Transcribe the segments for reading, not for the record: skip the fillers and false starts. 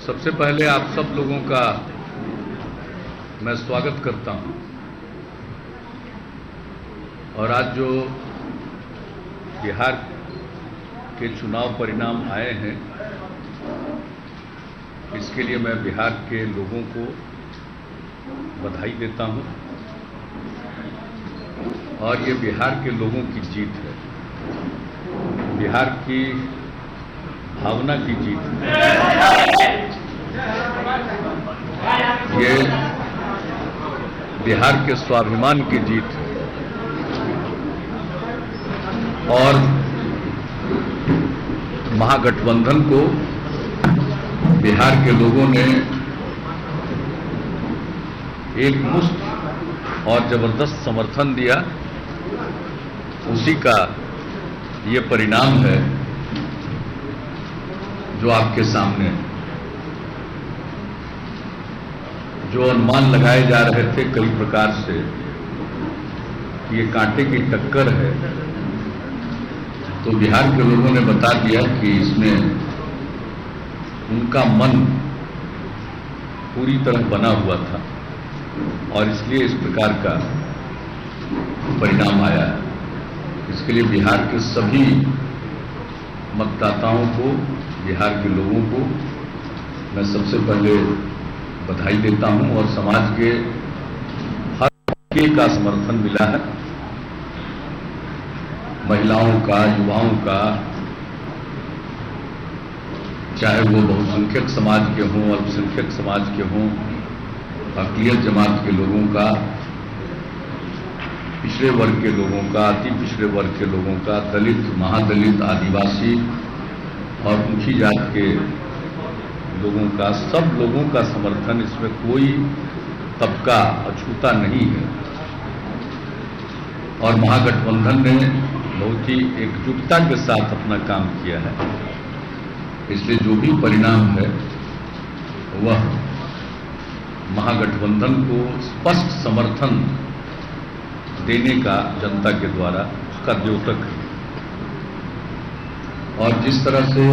सबसे पहले आप सब लोगों का मैं स्वागत करता हूं और आज जो बिहार के चुनाव परिणाम आए हैं इसके लिए मैं बिहार के लोगों को बधाई देता हूं और ये बिहार के लोगों की जीत है, बिहार की भावना की जीत है। ये बिहार के स्वाभिमान की जीत है और महागठबंधन को बिहार के लोगों ने एक मुश्त और जबरदस्त समर्थन दिया, उसी का ये परिणाम है जो आपके सामने है। जो अनुमान लगाए जा रहे थे कई प्रकार से कि ये कांटे की टक्कर है, तो बिहार के लोगों ने बता दिया कि इसमें उनका मन पूरी तरह बना हुआ था और इसलिए इस प्रकार का परिणाम आया है। इसके लिए बिहार के सभी मतदाताओं को, बिहार के लोगों को मैं सबसे पहले बधाई देता हूं और समाज के हर तबके का समर्थन मिला है, महिलाओं का, युवाओं का, चाहे वो बहुसंख्यक समाज के हों, अल्पसंख्यक समाज के हों, अक़लियत जमात के लोगों का, पिछड़े वर्ग के लोगों का, अति पिछड़े वर्ग के लोगों का, दलित, महादलित, आदिवासी और ऊंची जात के लोगों का, सब लोगों का समर्थन, इसमें कोई तबका अछूता नहीं है और महागठबंधन ने बहुत ही एकजुटता के साथ अपना काम किया है। इसलिए जो भी परिणाम है वह महागठबंधन को स्पष्ट समर्थन देने का जनता के द्वारा उसका द्योतक है। और जिस तरह से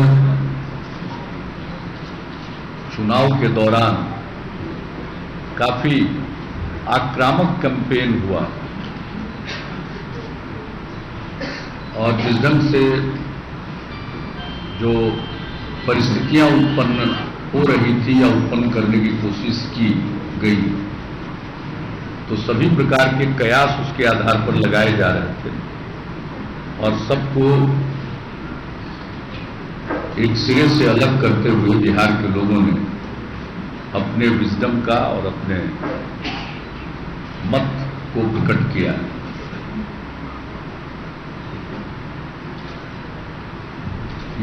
चुनाव के दौरान काफी आक्रामक कैंपेन हुआ और जिस ढंग से जो परिस्थितियां उत्पन्न हो रही थी या उत्पन्न करने की कोशिश की गई, तो सभी प्रकार के कयास उसके आधार पर लगाए जा रहे थे और सबको एक सिरे से अलग करते हुए बिहार के लोगों ने अपने विजडम का और अपने मत को प्रकट किया।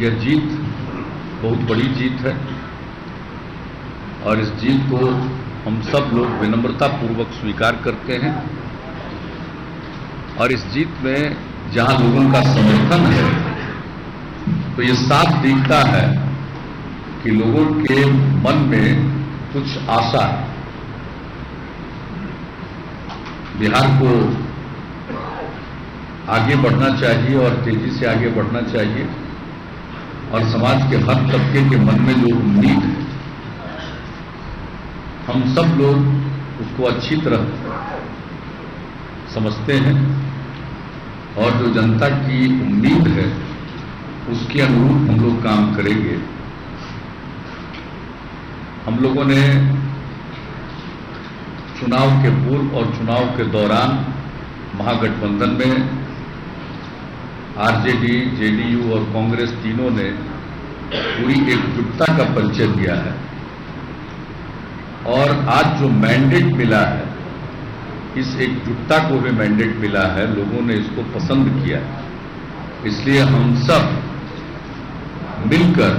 यह जीत बहुत बड़ी जीत है और इस जीत को हम सब लोग विनम्रता पूर्वक स्वीकार करते हैं और इस जीत में जहां लोगों का समर्थन है तो ये साफ दिखता है कि लोगों के मन में कुछ आशा है। बिहार को आगे बढ़ना चाहिए और तेजी से आगे बढ़ना चाहिए और समाज के हर तबके के मन में जो उम्मीद है हम सब लोग उसको अच्छी तरह समझते हैं और जो जनता की उम्मीद है उसके अनुरूप हम लोग काम करेंगे। हम लोगों ने चुनाव के पूर्व और चुनाव के दौरान महागठबंधन में आरजेडी, जेडीयू और कांग्रेस तीनों ने पूरी एकजुटता का परिचय दिया है। और आज जो मैंडेट मिला है, इस एकजुटता को भी मैंडेट मिला है, लोगों ने इसको पसंद किया है। इसलिए हम सब मिलकर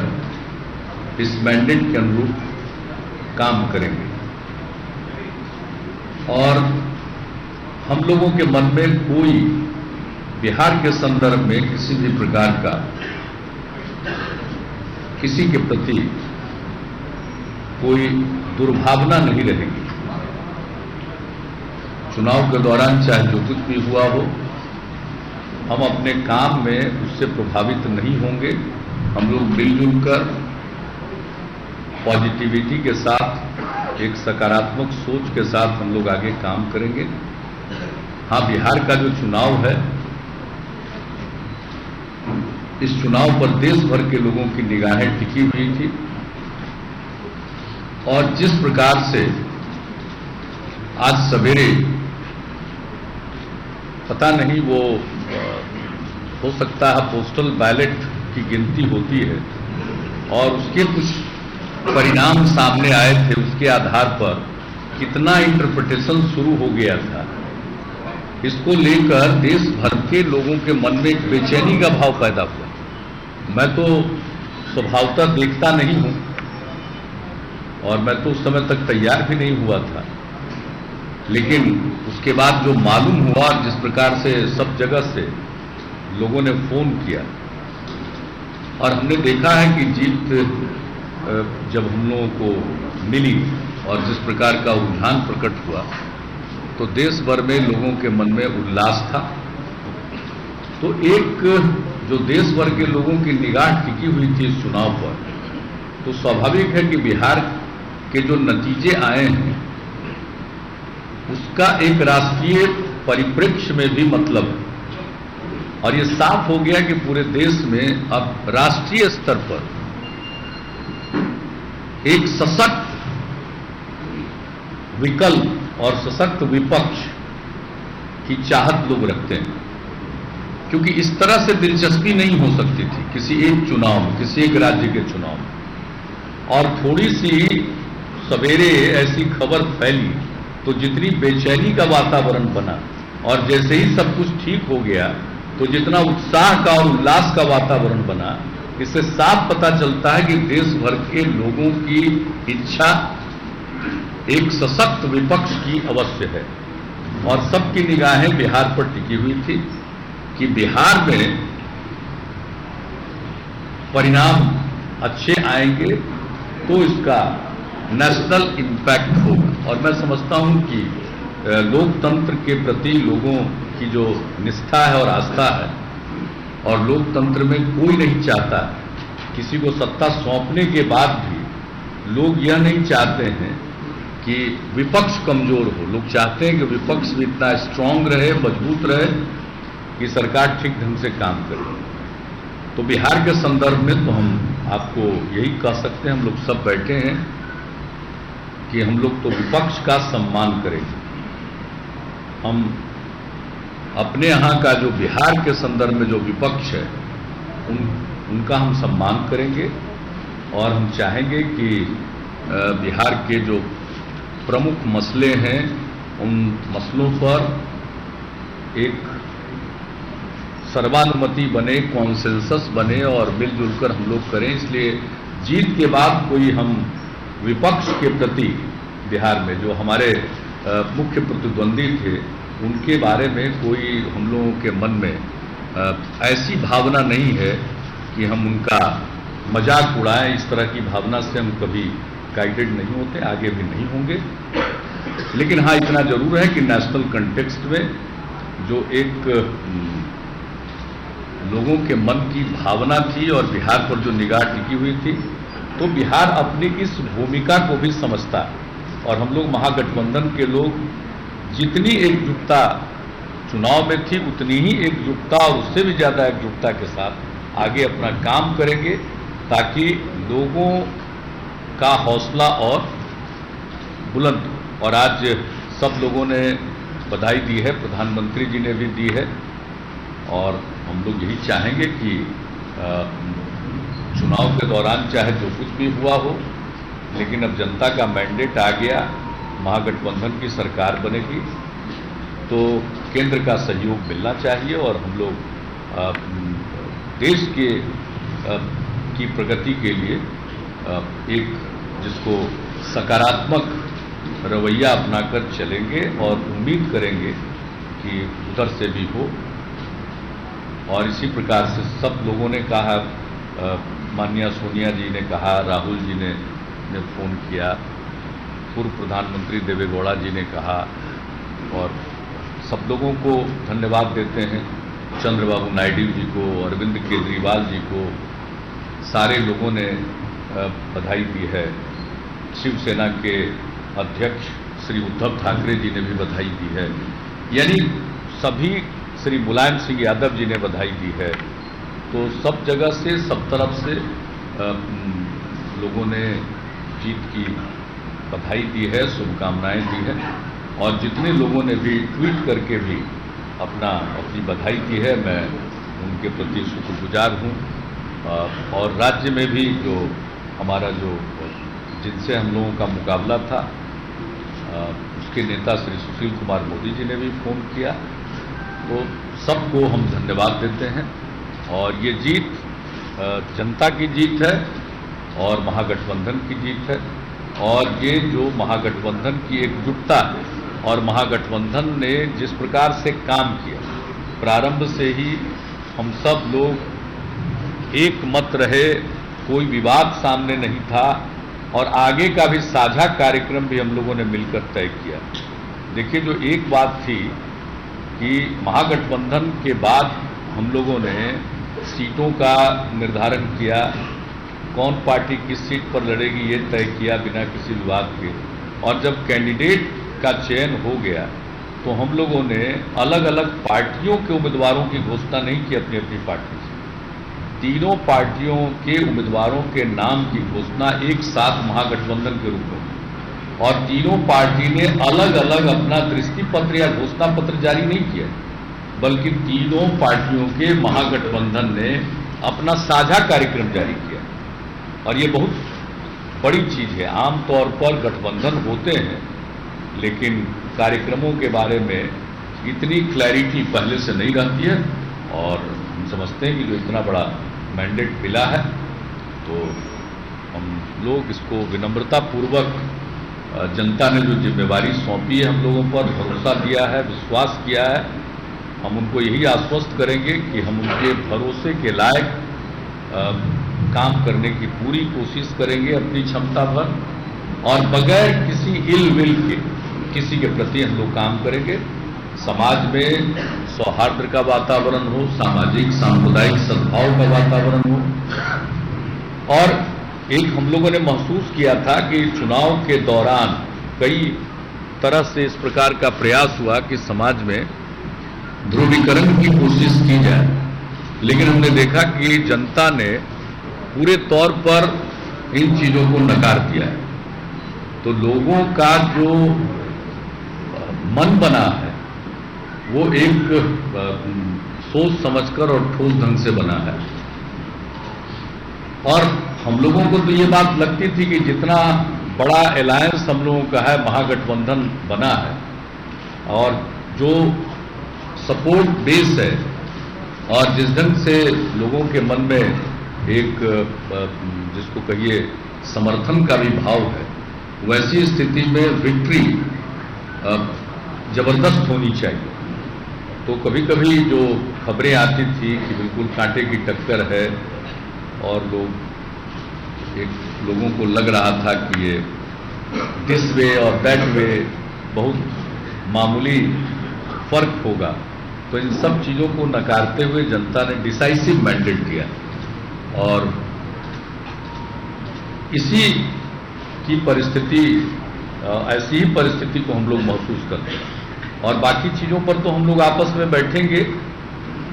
इस मैंडेट के अनुरूप काम करेंगे। और हम लोगों के मन में कोई बिहार के संदर्भ में किसी भी प्रकार का किसी के प्रति कोई दुर्भावना नहीं रहेगी। चुनाव के दौरान चाहे जो कुछ भी हुआ हो, हम अपने काम में उससे प्रभावित नहीं होंगे। हम लोग मिलजुल कर पॉजिटिविटी के साथ, एक सकारात्मक सोच के साथ हम लोग आगे काम करेंगे। हाँ, बिहार का जो चुनाव है, इस चुनाव पर देश भर के लोगों की निगाहें टिकी हुई थी। और जिस प्रकार से आज सवेरे, पता नहीं वो हो सकता है पोस्टल बैलेट की गिनती होती है और उसके कुछ परिणाम सामने आए थे, उसके आधार पर कितना इंटरप्रिटेशन शुरू हो गया था। इसको लेकर देश भर के लोगों के मन में एक बेचैनी का भाव पैदा हुआ। मैं तो स्वभावतः देखता नहीं हूं और मैं तो उस समय तक तैयार भी नहीं हुआ था, लेकिन उसके बाद जो मालूम हुआ, जिस प्रकार से सब जगह से लोगों ने फोन किया और हमने देखा है कि जीत जब हम लोगों को मिली और जिस प्रकार का रुझान प्रकट हुआ, तो देश भर में लोगों के मन में उल्लास था। तो एक जो देश भर के लोगों की निगाह टिकी हुई थी इस चुनाव पर, तो स्वाभाविक है कि बिहार के जो नतीजे आए हैं उसका एक राष्ट्रीय परिप्रेक्ष्य में भी मतलब है। और ये साफ हो गया कि पूरे देश में अब राष्ट्रीय स्तर पर एक सशक्त विकल्प और सशक्त विपक्ष की चाहत लोग रखते हैं, क्योंकि इस तरह से दिलचस्पी नहीं हो सकती थी किसी एक चुनाव में, किसी एक राज्य के चुनाव में। और थोड़ी सी सवेरे ऐसी खबर फैली तो जितनी बेचैनी का वातावरण बना, और जैसे ही सब कुछ ठीक हो गया तो जितना उत्साह का और उल्लास का वातावरण बना, इससे साफ पता चलता है कि देश भर के लोगों की इच्छा एक सशक्त विपक्ष की अवश्य है। और सबकी निगाहें बिहार पर टिकी हुई थी कि बिहार में परिणाम अच्छे आएंगे तो इसका नेशनल इम्पैक्ट होगा। और मैं समझता हूं कि लोकतंत्र के प्रति लोगों की जो निष्ठा है और आस्था है, और लोकतंत्र में कोई नहीं चाहता किसी को सत्ता सौंपने के बाद भी लोग यह नहीं चाहते हैं कि विपक्ष कमजोर हो। लोग चाहते हैं कि विपक्ष भी इतना स्ट्रांग रहे, मजबूत रहे कि सरकार ठीक ढंग से काम करे। तो बिहार के संदर्भ में तो हम आपको यही कह सकते हैं, हम लोग सब बैठे हैं कि हम लोग तो विपक्ष का सम्मान करेंगे। हम अपने यहाँ का जो बिहार के संदर्भ में जो विपक्ष है उनका हम सम्मान करेंगे, और हम चाहेंगे कि बिहार के जो प्रमुख मसले हैं उन मसलों पर एक सर्वानुमति बने, कॉन्सेंसस बने और मिलजुल कर हम लोग करें। इसलिए जीत के बाद कोई हम विपक्ष के प्रति बिहार में जो हमारे मुख्य प्रतिद्वंदी थे उनके बारे में कोई हम लोगों के मन में ऐसी भावना नहीं है कि हम उनका मजाक उड़ाएं। इस तरह की भावना से हम कभी गाइडेड नहीं होते, आगे भी नहीं होंगे। लेकिन हाँ, इतना जरूर है कि नेशनल कंटेक्स्ट में जो एक लोगों के मन की भावना थी और बिहार पर जो निगाह टिकी हुई थी, तो बिहार अपनी इस भूमिका को भी समझता है। और हम लोग महागठबंधन के लोग जितनी एकजुटता चुनाव में थी उतनी ही एकजुटता और उससे भी ज्यादा एकजुटता के साथ आगे अपना काम करेंगे, ताकि लोगों का हौसला और बुलंद। और आज सब लोगों ने बधाई दी है, प्रधानमंत्री जी ने भी दी है, और हम लोग यही चाहेंगे कि चुनाव के दौरान चाहे जो कुछ भी हुआ हो, लेकिन अब जनता का मैंडेट आ गया, महागठबंधन की सरकार बनेगी, तो केंद्र का सहयोग मिलना चाहिए और हम लोग देश की प्रगति के लिए एक जिसको सकारात्मक रवैया अपनाकर चलेंगे और उम्मीद करेंगे कि उधर से भी हो। और इसी प्रकार से सब लोगों ने कहा, माननीय सोनिया जी ने कहा, राहुल जी ने फोन किया, पूर्व प्रधानमंत्री देवेगौड़ा जी ने कहा, और सब लोगों को धन्यवाद देते हैं। चंद्रबाबू नायडू जी को, अरविंद केजरीवाल जी को, सारे लोगों ने बधाई दी है। शिवसेना के अध्यक्ष श्री उद्धव ठाकरे जी ने भी बधाई दी है, यानी सभी, श्री मुलायम सिंह यादव जी ने बधाई दी है। तो सब जगह से, सब तरफ से लोगों ने जीत की बधाई दी है, शुभकामनाएं दी है, और जितने लोगों ने भी ट्वीट करके भी अपनी बधाई दी है, मैं उनके प्रति शुक्रगुजार हूँ। और राज्य में भी जो हमारा जिनसे हम लोगों का मुकाबला था, उसके नेता श्री सुशील कुमार मोदी जी ने भी फोन किया, तो सबको हम धन्यवाद देते हैं। और ये जीत जनता की जीत है और महागठबंधन की जीत है, और ये जो महागठबंधन की एकजुटता है, और महागठबंधन ने जिस प्रकार से काम किया, प्रारंभ से ही हम सब लोग एक मत रहे, कोई विवाद सामने नहीं था, और आगे का भी साझा कार्यक्रम भी हम लोगों ने मिलकर तय किया। देखिए, जो एक बात थी कि महागठबंधन के बाद हम लोगों ने सीटों का निर्धारण किया, कौन पार्टी किस सीट पर लड़ेगी ये तय किया बिना किसी विवाद के, और जब कैंडिडेट का चयन हो गया तो हम लोगों ने अलग अलग पार्टियों के उम्मीदवारों की घोषणा नहीं की अपनी अपनी पार्टी से। तीनों पार्टियों के उम्मीदवारों के नाम की घोषणा एक साथ महागठबंधन के रूप में, और तीनों पार्टी ने अलग अलग अपना दृष्टि पत्र या घोषणा पत्र जारी नहीं किया, बल्कि तीनों पार्टियों के महागठबंधन ने अपना साझा कार्यक्रम जारी किया। और ये बहुत बड़ी चीज है। आमतौर पर गठबंधन होते हैं, लेकिन कार्यक्रमों के बारे में इतनी क्लैरिटी पहले से नहीं रहती है, और हम समझते हैं कि जो इतना बड़ा मैंडेट मिला है, तो हम लोग इसको विनम्रतापूर्वक, जनता ने जो जिम्मेवारी सौंपी है हम लोगों पर, भरोसा दिया है, विश्वास किया है, हम उनको यही आश्वस्त करेंगे कि हम उनके भरोसे के लायक काम करने की पूरी कोशिश करेंगे अपनी क्षमता भर, और बगैर किसी इल विल के किसी के प्रति हम लोग काम करेंगे। समाज में सौहार्द का वातावरण हो, सामाजिक सांप्रदायिक सद्भाव का वातावरण हो। और एक हम लोगों ने महसूस किया था कि चुनाव के दौरान कई तरह से इस प्रकार का प्रयास हुआ कि समाज में ध्रुवीकरण की कोशिश की जाए, लेकिन हमने देखा कि जनता ने पूरे तौर पर इन चीजों को नकार दिया है। तो लोगों का जो मन बना है वो एक सोच समझकर और ठोस ढंग से बना है। और हम लोगों को तो ये बात लगती थी कि जितना बड़ा अलायंस हम लोगों का है, महागठबंधन बना है, और जो सपोर्ट बेस है, और जिस ढंग से लोगों के मन में एक जिसको कहिए समर्थन का भी भाव है, वैसी स्थिति में विक्ट्री जबरदस्त होनी चाहिए। तो कभी कभी जो खबरें आती थी कि बिल्कुल कांटे की टक्कर है, और लोगों को लग रहा था कि ये दिस वे और दैट वे बहुत मामूली फर्क होगा, तो इन सब चीजों को नकारते हुए जनता ने डिसाइसिव मैंडेट दिया। और इसी की परिस्थिति, ऐसी ही परिस्थिति को हम लोग महसूस करते हैं। और बाकी चीजों पर तो हम लोग आपस में बैठेंगे,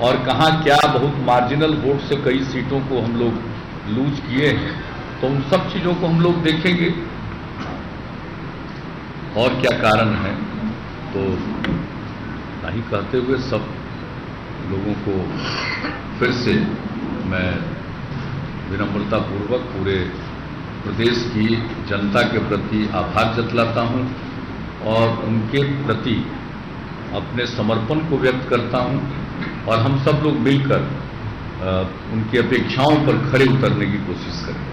और कहाँ क्या बहुत मार्जिनल वोट से कई सीटों को हम लोग लूज किए हैं, तो उन सब चीजों को हम लोग देखेंगे और क्या कारण है। तो नहीं कहते हुए सब लोगों को फिर से मैं विनम्रतापूर्वक पूरे प्रदेश की जनता के प्रति आभार जतलाता हूं और उनके प्रति अपने समर्पण को व्यक्त करता हूं और हम सब लोग मिलकर उनकी अपेक्षाओं पर खरे उतरने की कोशिश करें।